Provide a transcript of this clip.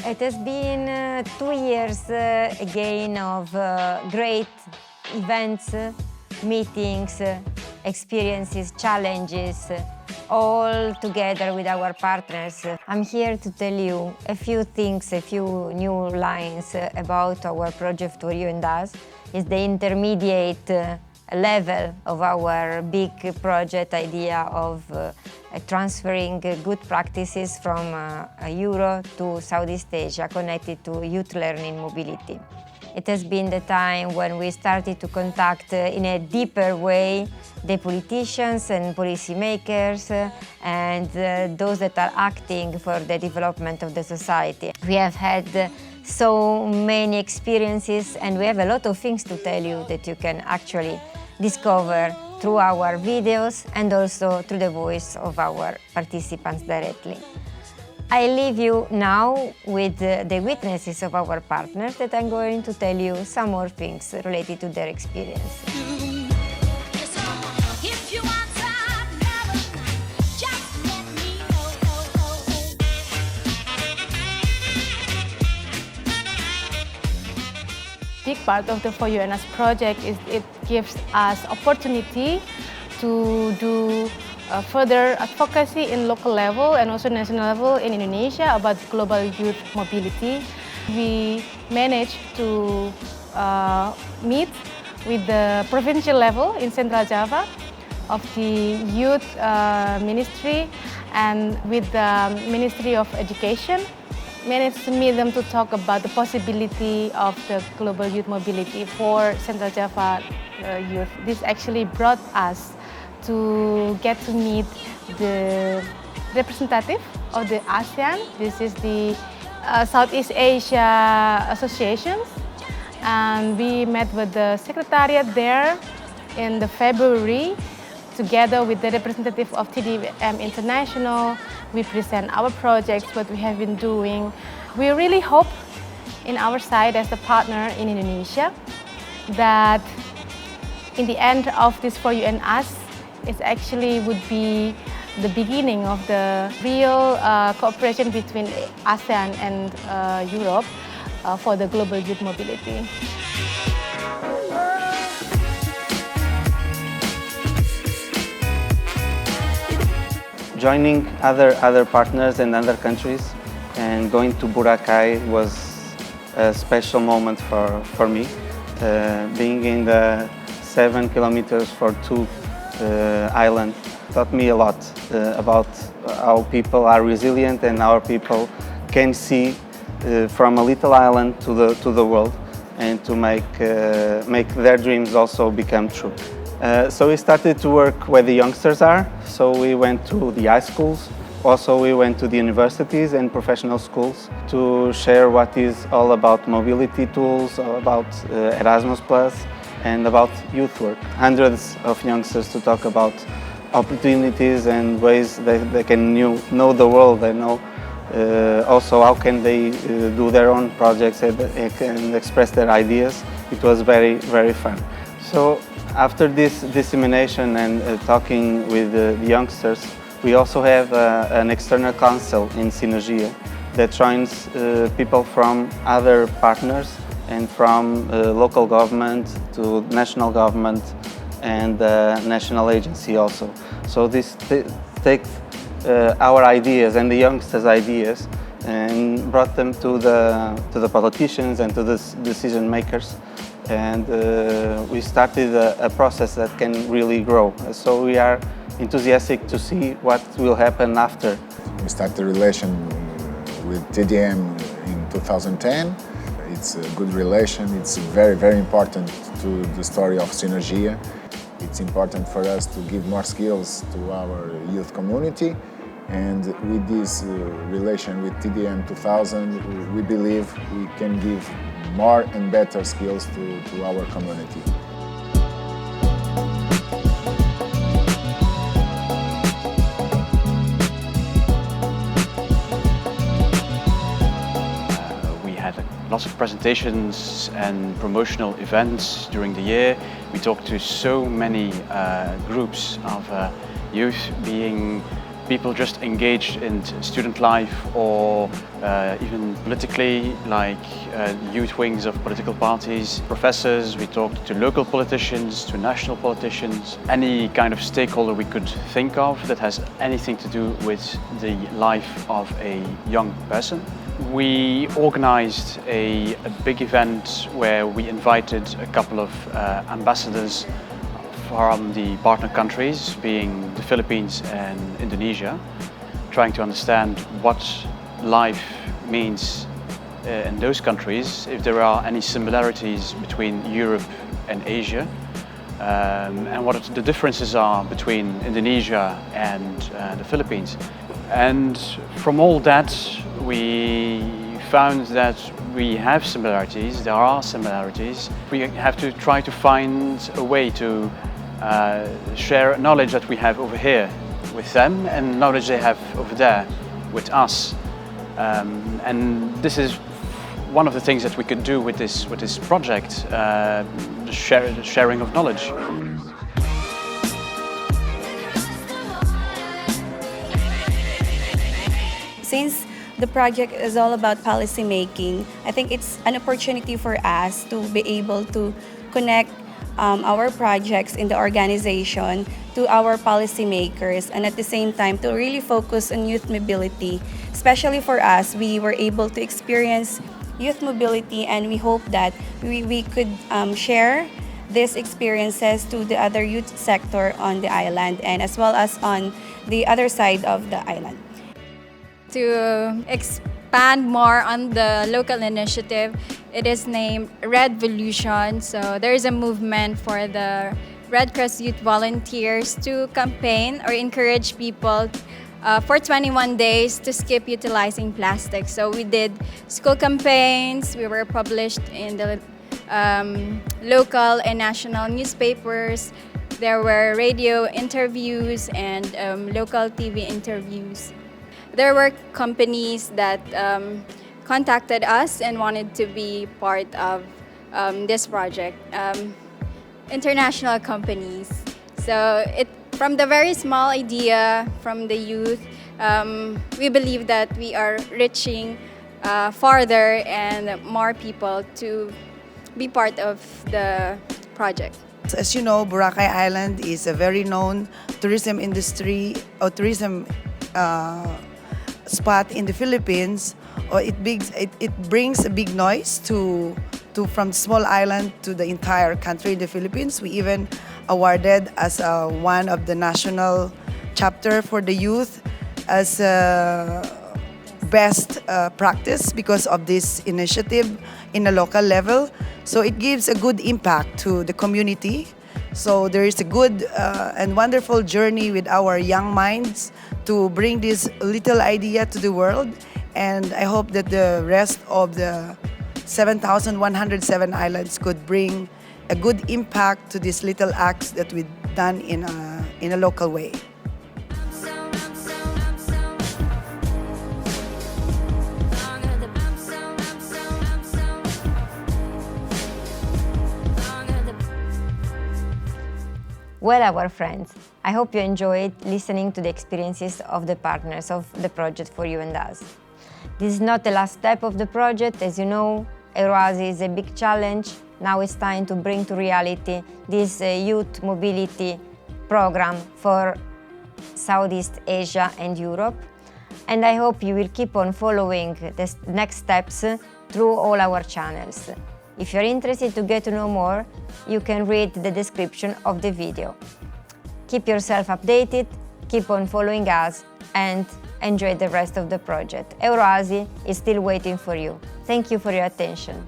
It has been 2 years again of great events, meetings, experiences, challenges, all together with our partners. I'm here to tell you a few things, a few new lines about our project 4EU&AS. It's the intermediate level of our big project idea of transferring good practices from Euro to Southeast Asia connected to youth learning mobility. It has been the time when we started to contact in a deeper way the politicians and policymakers and those that are acting for the development of the society. We have had so many experiences and we have a lot of things to tell you that you can actually discover through our videos and also through the voice of our participants directly. I leave you now with the witnesses of our partners that I'm going to tell you some more things related to their experience. Big part of the 4EU&AS project is it gives us opportunity to do further advocacy in local level and also national level in Indonesia about global youth mobility. We managed to meet with the provincial level in Central Java of the Youth Ministry and with the Ministry of Education. Managed to meet them to talk about the possibility of the global youth mobility for Central Java youth. This actually brought us to get to meet the representative of the ASEAN. This is the Southeast Asia Association. And we met with the secretariat there in the February. Together with the representative of TDM International, we present our projects, what we have been doing. We really hope in our side as a partner in Indonesia that in the end of this 4EU&AS, it actually would be the beginning of the real cooperation between ASEAN and Europe for the global youth mobility. Joining other partners and other countries and going to Boracay was a special moment for me. Being in the 7 kilometers for 2 island taught me a lot about how people are resilient and how people can see from a little island to the world and to make their dreams also become true. So we started to work where the youngsters are. So we went to the high schools. Also we went to the universities and professional schools to share what is all about mobility tools, about Erasmus+, and about youth work. Hundreds of youngsters to talk about opportunities and ways they can know the world. They know also how can they do their own projects and express their ideas. It was very, very fun. So after this dissemination and talking with the youngsters, we also have an external council in Synergia that joins people from other partners and from local government to national government and national agency also. So this takes our ideas and the youngsters' ideas and brought them to the politicians and to the decision makers. And we started a process that can really grow. So we are enthusiastic to see what will happen after. We started the relation with TDM in 2010. It's a good relation. It's very, very important to the story of Synergia. It's important for us to give more skills to our youth community. And with this relation with TDM 2000, we believe we can give more and better skills to our community. We had lots of presentations and promotional events during the year. We talked to so many groups of youth being people just engaged in student life or even politically, like youth wings of political parties, professors. We talked to local politicians, to national politicians, any kind of stakeholder we could think of that has anything to do with the life of a young person. We organized a big event where we invited a couple of ambassadors from the partner countries, being the Philippines and Indonesia, trying to understand what life means in those countries, if there are any similarities between Europe and Asia, and what the differences are between Indonesia and the Philippines. And from all that, we found that we have similarities, there are similarities. We have to try to find a way to share knowledge that we have over here with them and knowledge they have over there with us. And this is one of the things that we could do with this project, the sharing of knowledge. Since the project is all about policy making, I think it's an opportunity for us to be able to connect our projects in the organization to our policymakers, and at the same time to really focus on youth mobility. Especially for us, we were able to experience youth mobility, and we hope that we could share these experiences to the other youth sector on the island and as well as on the other side of the island. To expand more on the local initiative, it is named Red Volution. So there is a movement for the Red Cross Youth Volunteers to campaign or encourage people for 21 days to skip utilizing plastic. So we did school campaigns, we were published in the local and national newspapers. There were radio interviews and local TV interviews. There were companies that contacted us and wanted to be part of this project. International companies. So from the very small idea from the youth, we believe that we are reaching farther and more people to be part of the project. As you know, Boracay Island is a very known tourism industry or tourism spot in the Philippines. It brings a big noise from small island to the entire country in the Philippines. We even awarded as one of the national chapter for the youth as best practice because of this initiative in a local level. So it gives a good impact to the community. So there is a good and wonderful journey with our young minds to bring this little idea to the world. And I hope that the rest of the 7,107 islands could bring a good impact to these little acts that we've done in a local way. Well, our friends, I hope you enjoyed listening to the experiences of the partners of the project 4EU&AS. This is not the last step of the project. As you know, EUROASI is a big challenge. Now it's time to bring to reality this youth mobility program for Southeast Asia and Europe. And I hope you will keep on following the next steps through all our channels. If you're interested to get to know more, you can read the description of the video. Keep yourself updated, keep on following us, and enjoy the rest of the project. EUROASI is still waiting for you. Thank you for your attention.